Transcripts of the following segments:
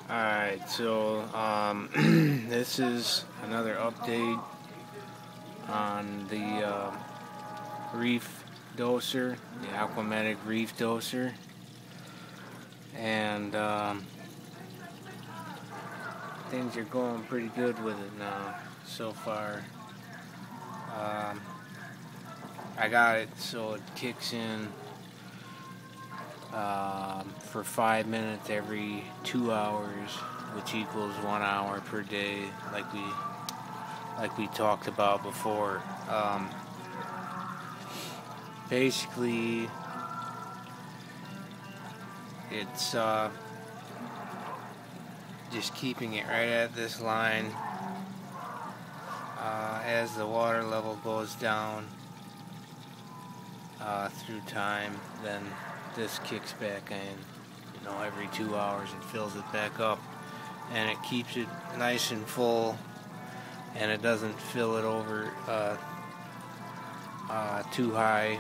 Alright, so this is another update on the Reefdoser, the Aquatic Reefdoser, and things are going pretty good with it now so far. I got it so it kicks in for 5 minutes every 2 hours, which equals 1 hour per day, like we talked about before. Basically, it's just keeping it right at this line. As the water level goes down through time, then this kicks back in, every 2 hours and fills it back up, and it keeps it nice and full, and it doesn't fill it over too high.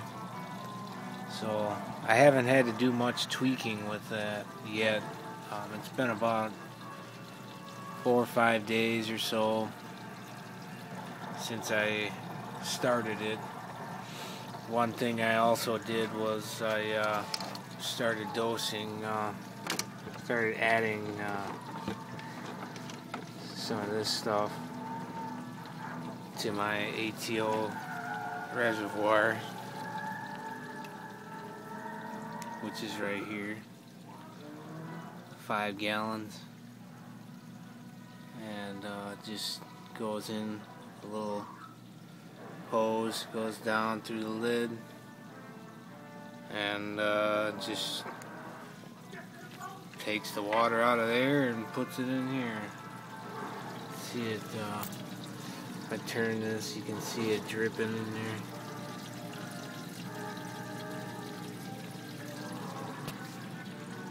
So I haven't had to do much tweaking with that yet. It's been about 4 or 5 days or so since I started it. One thing I also did was I started dosing, started adding some of this stuff to my ATO reservoir, which is right here, 5 gallons, and it just goes in a little hose, goes down through the lid, and just takes the water out of there and puts it in here. See it, if I turn this, you can see it dripping in there.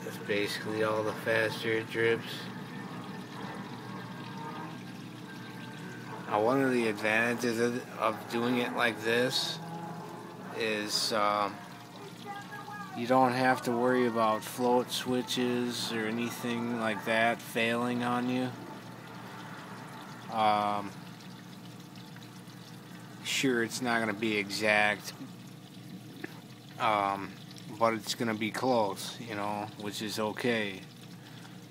That's basically all the faster it drips. Now, one of the advantages of doing it like this is you don't have to worry about float switches or anything like that failing on you. Sure, it's not going to be exact, but it's going to be close, which is okay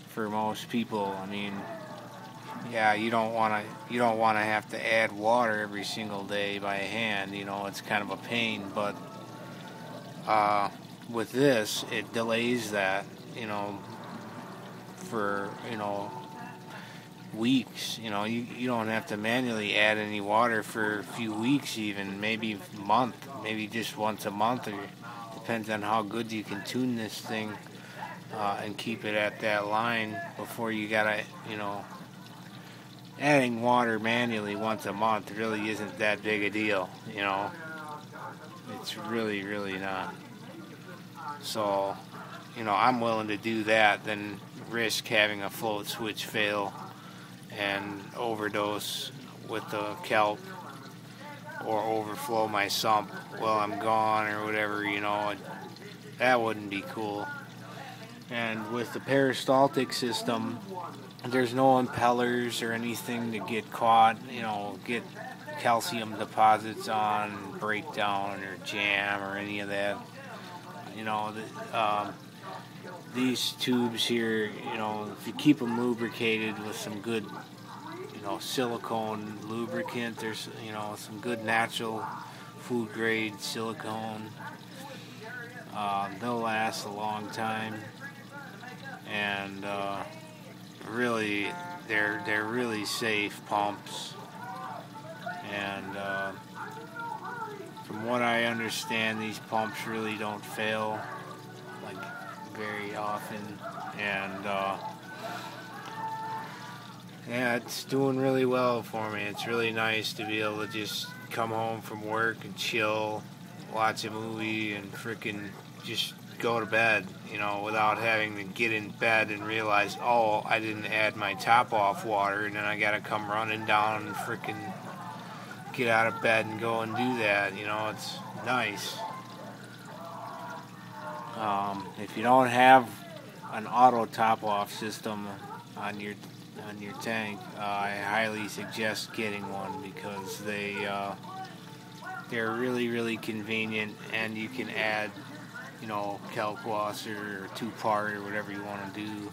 for most people. I mean, yeah, you don't want to have to add water every single day by hand. It's kind of a pain, but with this, it delays that, for weeks. You don't have to manually add any water for a few weeks, even maybe a month, maybe just once a month, or depends on how good you can tune this thing and keep it at that line before you gotta, adding water manually once a month really isn't that big a deal, It's really, really not. So, I'm willing to do that than risk having a float switch fail and overdose with the kelp or overflow my sump while I'm gone or whatever, that wouldn't be cool. And with the peristaltic system, there's no impellers or anything to get caught, get calcium deposits on, breakdown or jam or any of that. These tubes here, if you keep them lubricated with some good, silicone lubricant, there's, some good natural food grade silicone, they'll last a long time. And really, they're really safe pumps, and from what I understand, these pumps really don't fail like very often, and yeah, it's doing really well for me. It's really nice to be able to just come home from work and chill, watch a movie, and frickin' just go to bed, without having to get in bed and realize, oh, I didn't add my top off water, and then I gotta come running down and frickin' get out of bed and go and do that. It's nice. If you don't have an auto top off system, on your tank, I highly suggest getting one because they're really convenient, and you can add, you know, kalkwasser or 2-part or whatever you want to do.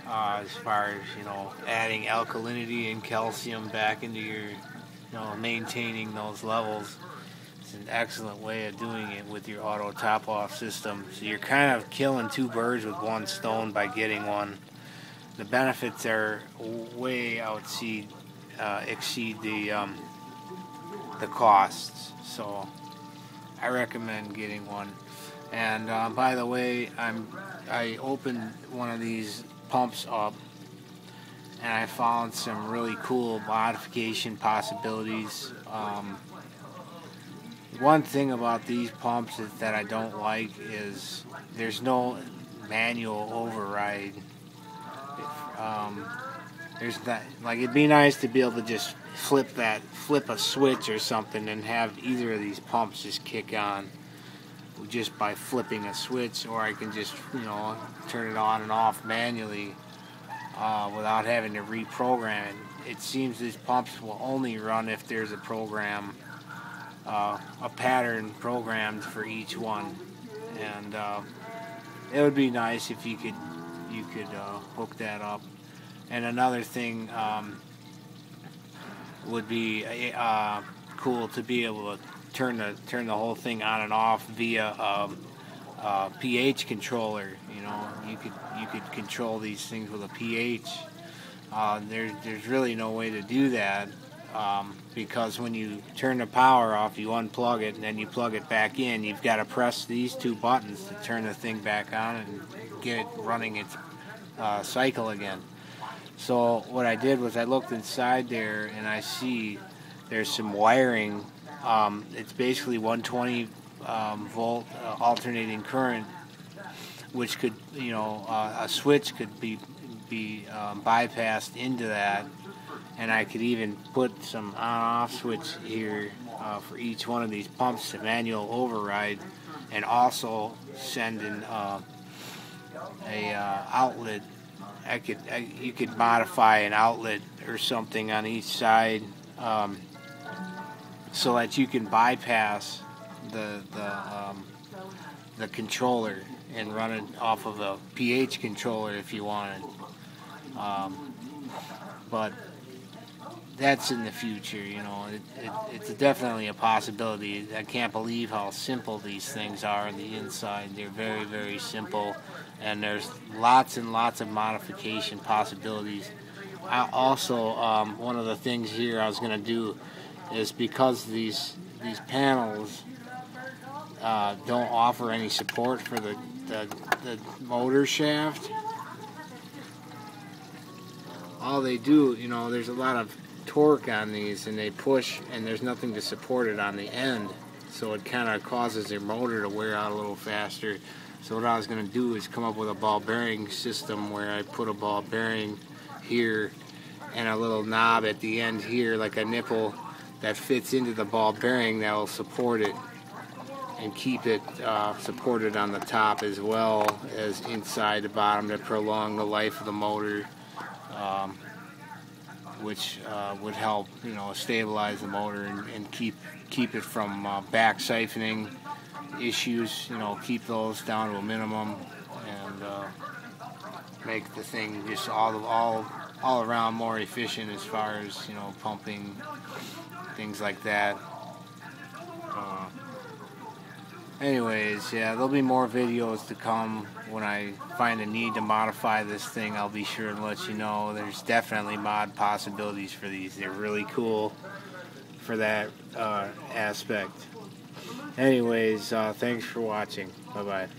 As far as, you know, adding alkalinity and calcium back into your, you know, maintaining those levels. It's an excellent way of doing it with your auto top-off system. So you're kind of killing two birds with one stone by getting one. The benefits are way exceed the costs. So I recommend getting one. And by the way, I opened one of these pumps up, and I found some really cool modification possibilities. One thing about these pumps that I don't like is there's no manual override. There's not, like, it'd be nice to be able to just flip a switch or something and have either of these pumps just kick on just by flipping a switch, or I can just, you know, turn it on and off manually without having to reprogram it. It seems these pumps will only run if there's a program, a pattern programmed for each one, and it would be nice if you could hook that up. And another thing would be cool to be able to turn the whole thing on and off via a pH controller. You know, you could control these things with a pH. There's really no way to do that because when you turn the power off, you unplug it and then you plug it back in. You've got to press these two buttons to turn the thing back on and get it running its cycle again. So what I did was I looked inside there, and I see there's some wiring. It's basically 120 volt alternating current, which could, you know, a switch could be bypassed into that, and I could even put some on-off switch here for each one of these pumps to manual override, and also send in a outlet. You could modify an outlet or something on each side so that you can bypass the controller and run it off of a pH controller if you wanted. But that's in the future, you know. It's definitely a possibility. I can't believe how simple these things are on the inside. They're very simple, and there's lots and lots of modification possibilities. One of the things here I was going to do is, because these panels don't offer any support for the motor shaft, all they do, you know, there's a lot of torque on these, and they push, and there's nothing to support it on the end, so it kind of causes their motor to wear out a little faster. So what I was going to do is come up with a ball bearing system where I put a ball bearing here and a little knob at the end here, like a nipple that fits into the ball bearing that will support it and keep it supported on the top as well as inside the bottom to prolong the life of the motor, which would help, you know, stabilize the motor and keep it from back siphoning issues. You know, keep those down to a minimum, and make the thing just all around more efficient as far as, you know, pumping, things like that. Anyways, yeah, there'll be more videos to come. When I find a need to modify this thing, I'll be sure to let you know. There's definitely mod possibilities for these. They're really cool for that aspect. Anyways, thanks for watching. Bye-bye.